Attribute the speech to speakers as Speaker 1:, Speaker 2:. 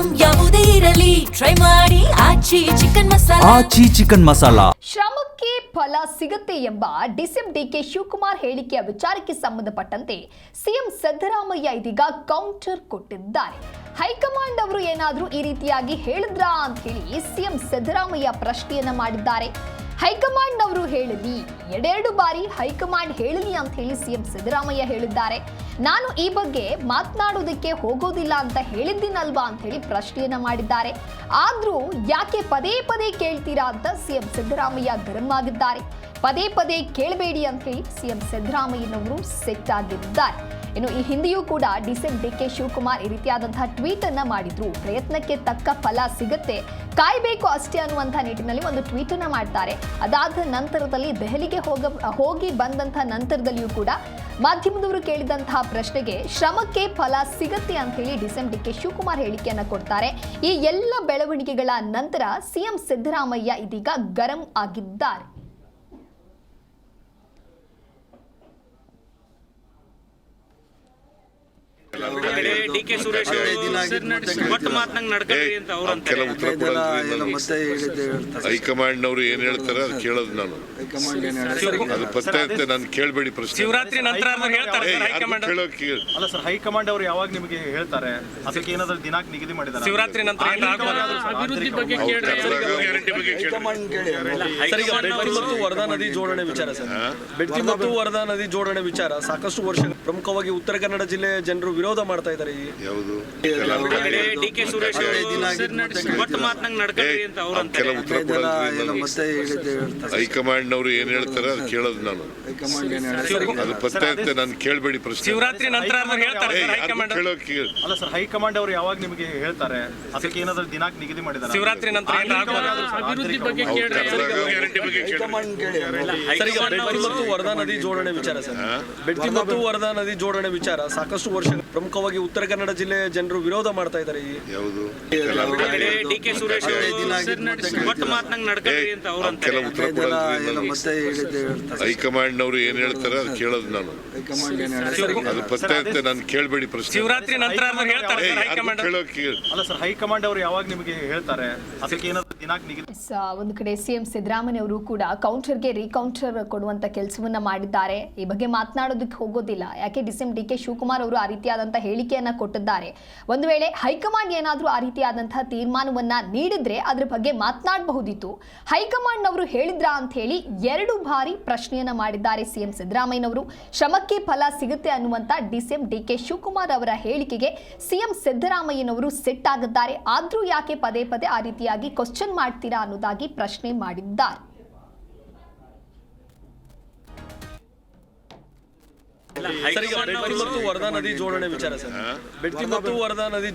Speaker 1: Item ಯಾವುದೇ ಇರಲಿ try ಮಾಡಿ ಆಚಿ ಚಿಕನ್ ಮಸಾಲಾ.
Speaker 2: ಶ್ರಮಕ್ಕೆ ಫಲ ಸಿಗುತ್ತೆ ಎಂಬ ಡಿಸಿಎಂ ಡಿಕೆ ಶಿವಕುಮಾರ್ ಹೇಳಿಕೆಯ ವಿಚಾರಕ್ಕೆ ಸಂಬಂಧಪಟ್ಟಂತೆ ಸಿಎಂ ಸಿದ್ದರಾಮಯ್ಯ ಇದೀಗ ಕೌಂಟರ್ ಕೊಟ್ಟಿದ್ದಾರೆ. ಹೈಕಮಾಂಡ್ ಅವರು ಏನಾದರೂ ಈ ರೀತಿಯಾಗಿ ಹೇಳಿದ್ರಾ ಅಂತ ಹೇಳಿ ಸಿಎಂ ಸಿದ್ದರಾಮಯ್ಯ ಪ್ರಶ್ನೆಯನ್ನ ಮಾಡಿದ್ದಾರೆ. ಹೈಕಮಾಂಡ್ ಅವರು ಹೇಳಲಿ, ಎರಡೆರಡು ಬಾರಿ ಹೈಕಮಾಂಡ್ ಹೇಳಲಿ ಅಂತ ಹೇಳಿ ಸಿಎಂ ಸಿದ್ದರಾಮಯ್ಯ ಹೇಳಿದ್ದಾರೆ. ನಾನು ಈ ಬಗ್ಗೆ ಮಾತನಾಡೋದಕ್ಕೆ ಹೋಗೋದಿಲ್ಲ ಅಂತ ಹೇಳಿದ್ದೀನಲ್ವಾ ಅಂತ ಹೇಳಿ ಪ್ರಶ್ನೆಯನ್ನ ಮಾಡಿದ್ದಾರೆ. ಆದ್ರೂ ಯಾಕೆ ಪದೇ ಪದೇ ಕೇಳ್ತೀರಾ ಅಂತ ಸಿಎಂ ಸಿದ್ದರಾಮಯ್ಯ ಗರಂ ಆಗಿದ್ದಾರೆ. ಪದೇ ಪದೇ ಕೇಳಬೇಡಿ ಅಂತ ಹೇಳಿ ಸಿಎಂ ಸಿದ್ದರಾಮಯ್ಯನವರು ಸೆಟ್ಟಾಗಿದ್ದಾರೆ. ಇನ್ನು ಈ ಹಿಂದೆಯೂ ಕೂಡ ಡಿಸಿಎಂ ಡಿಕೆ ಶಿವಕುಮಾರ್ ಈ ರೀತಿಯಾದಂತಹ ಟ್ವೀಟ್ ಅನ್ನ ಮಾಡಿದ್ರು. ಪ್ರಯತ್ನಕ್ಕೆ ತಕ್ಕ ಫಲ ಸಿಗುತ್ತೆ, ಕಾಯಬೇಕು ಅಷ್ಟೇ ಅನ್ನುವಂತಹ ನಿಟ್ಟಿನಲ್ಲಿ ಒಂದು ಟ್ವೀಟ್ ಅನ್ನ ಮಾಡ್ತಾರೆ. ಅದಾದ ನಂತರದಲ್ಲಿ ದೆಹಲಿಗೆ ಹೋಗಿ ಬಂದಂತಹ ನಂತರದಲ್ಲಿಯೂ ಕೂಡ ಮಾಧ್ಯಮದವರು ಕೇಳಿದಂತಹ ಪ್ರಶ್ನೆಗೆ ಶ್ರಮಕ್ಕೆ ಫಲ ಸಿಗುತ್ತೆ ಅಂತ ಹೇಳಿ ಡಿಸಿಎಂ ಡಿಕೆ ಶಿವಕುಮಾರ್ ಹೇಳಿಕೆಯನ್ನ ಕೊಡ್ತಾರೆ. ಈ ಎಲ್ಲ ಬೆಳವಣಿಗೆಗಳ ನಂತರ ಸಿಎಂ ಸಿದ್ದರಾಮಯ್ಯ ಇದೀಗ ಗರಂ ಆಗಿದ್ದಾರೆ.
Speaker 3: ಡಿಕೆ ಸುರೇಶ್
Speaker 4: ಹೈಕಮಾಂಡ್ ನವರು ಏನ್ ಹೇಳ್ತಾರೆ ಅದು ಕೇಳೋದು ನಾನು. ಅದು ಪತ್ತೆ ಅಂತ ನಾನು ಕೇಳಬೇಡಿ ಪ್ರಶ್ನೆ.
Speaker 3: ಶಿವರಾತ್ರಿ ನಂತರ
Speaker 5: ಅಲ್ಲ ಸರ್, ಹೈಕಮಾಂಡ್ ಅವರು ಯಾವಾಗ ನಿಮಗೆ ಹೇಳ್ತಾರೆ? ಅದಕ್ಕೆ ಏನಾದರೂ ದಿನಾಂಕ ನಿಗದಿ ಮಾಡಿದ್ದಾರೆ?
Speaker 3: ಶಿವರಾತ್ರಿ ನಂತರ ಅಭಿವೃದ್ಧಿ ಬಗ್ಗೆ
Speaker 6: ಬೆಡ್ತಿ ಮತ್ತು ವರದಾ ನದಿ ಜೋಡಣೆ ವಿಚಾರ ಸರ್, ಬೆಡ್ತಿ ಮತ್ತು ವರದಾ ನದಿ ಜೋಡಣೆ ವಿಚಾರ ಸಾಕಷ್ಟು ವರ್ಷ ಪ್ರಮುಖವಾಗಿ ಉತ್ತರ ಕನ್ನಡ ಜಿಲ್ಲೆಯ ಜನರು ವಿರೋಧ ಮಾಡ್ತಾ ಇದ್ದಾರೆ.
Speaker 4: ಯಾವುದು
Speaker 3: ಡಿಕೆ ಸುರೇಶ್
Speaker 4: ಹೈಕಮಾಂಡ್ ನವರು ಏನ್ ಹೇಳ್ತಾರೆ ಅದು ಕೇಳೋದು ನಾನು. ಅದು ಪತ್ತೆ ಅಂತ ನಾನು ಕೇಳಬೇಡಿ ಪ್ರಶ್ನೆ.
Speaker 3: ಶಿವರಾತ್ರಿ ನಂತರ
Speaker 5: ಅಲ್ಲ ಸರ್, ಹೈಕಮಾಂಡ್ ಅವರು ಯಾವಾಗ ನಿಮಗೆ ಹೇಳ್ತಾರೆ? ಅದಕ್ಕೆ ಏನಾದರೂ ದಿನಾಂಕ ನಿಗದಿ ಮಾಡಿದ್ದಾರೆ?
Speaker 3: ಶಿವರಾತ್ರಿ ನಂತರ ಅಭಿವೃದ್ಧಿ ಬಗ್ಗೆ
Speaker 6: ಬೆಡ್ತಿ ಮತ್ತು ವರದಾ ನದಿ ಜೋಡಣೆ ವಿಚಾರ ಸರ್, ಬೆಡ್ತಿ ಮತ್ತು ವರದಾ ನದಿ ಜೋಡಣೆ ವಿಚಾರ ಸಾಕಷ್ಟು ವರ್ಷ ಪ್ರಮುಖವಾಗಿ ಉತ್ತರ ಕನ್ನಡ ಜಿಲ್ಲೆಯ ಜನರು ವಿರೋಧ ಮಾಡ್ತಾ ಇದ್ದಾರೆ.
Speaker 4: ಯಾವುದು
Speaker 3: ಡಿಕೆ ಸುರೇಶ್
Speaker 4: ಹೈಕಮಾಂಡ್ ನವರು ಏನ್ ಹೇಳ್ತಾರೆ ಅದು ಕೇಳೋದು ನಾನು. ಅದು ಪತ್ತೆ ಅಂತ ನಾನು ಕೇಳಬೇಡಿ ಪ್ರಶ್ನೆ.
Speaker 3: ಶಿವರಾತ್ರಿ ನಂತರ
Speaker 5: ಅಲ್ಲ ಸರ್, ಹೈಕಮಾಂಡ್ ಅವರು ಯಾವಾಗ ನಿಮಗೆ ಹೇಳ್ತಾರೆ? ಅದಕ್ಕೆ ಏನಾದರೂ ದಿನಾಂಕ ನಿಗದಿ?
Speaker 2: ಒಂದು ಕಡೆ ಸಿಎಂ ಸಿದ್ದರಾಮಯ್ಯ ಅವರು ಕೂಡ ಕೌಂಟರ್ಗೆ ರೀಕೌಂಟರ್ ಕೊಡುವಂತ ಕೆಲಸವನ್ನ ಮಾಡಿದ್ದಾರೆ. ಈ ಬಗ್ಗೆ ಮಾತನಾಡೋದಕ್ಕೆ ಹೋಗೋದಿಲ್ಲ, ಯಾಕೆ ಡಿಸಿಎಂ ಡಿಕೆ ಶಿವಕುಮಾರ್ ಅವರು ಆ ರೀತಿಯಾದಂತಹ ಹೇಳಿಕೆಯನ್ನ ಕೊಟ್ಟಿದ್ದಾರೆ. ಒಂದು ವೇಳೆ ಹೈಕಮಾಂಡ್ ಏನಾದರೂ ಆ ರೀತಿಯಾದಂತಹ ತೀರ್ಮಾನವನ್ನ ನೀಡಿದ್ರೆ ಅದ್ರ ಬಗ್ಗೆ ಮಾತನಾಡಬಹುದಿತ್ತು. ಹೈಕಮಾಂಡ್ ಅವರು ಹೇಳಿದ್ರಾ ಅಂತ ಹೇಳಿ 2 ಬಾರಿ ಪ್ರಶ್ನೆಯನ್ನ ಮಾಡಿದ್ದಾರೆ ಸಿಎಂ ಸಿದ್ದರಾಮಯ್ಯನವರು. ಶ್ರಮಕ್ಕೆ ಫಲ ಸಿಗುತ್ತೆ ಅನ್ನುವಂತ ಡಿಸಿಎಂ ಡಿಕೆ ಶಿವಕುಮಾರ್ ಅವರ ಹೇಳಿಕೆಗೆ ಸಿಎಂ ಸಿದ್ದರಾಮಯ್ಯನವರು ಸೆಟ್ ಆಗಿದ್ದಾರೆ. ಆದ್ರೂ ಯಾಕೆ ಪದೇ ಪದೇ ಆ ರೀತಿಯಾಗಿ ಕ್ವಶನ್ ಮಾಡ್ತೀರಾ ಅನ್ನೋದಾಗಿ ಪ್ರಶ್ನೆ ಮಾಡಿದ್ದಾರೆ.
Speaker 6: ಬೆಡ್ತಿ ಮತ್ತು ವರದಾ ನದಿ ಜೋಡಣೆ ವಿಚಾರ ಸರ್, ಬೆಡ್ತಿ ಮತ್ತು ವರದಾ ನದಿ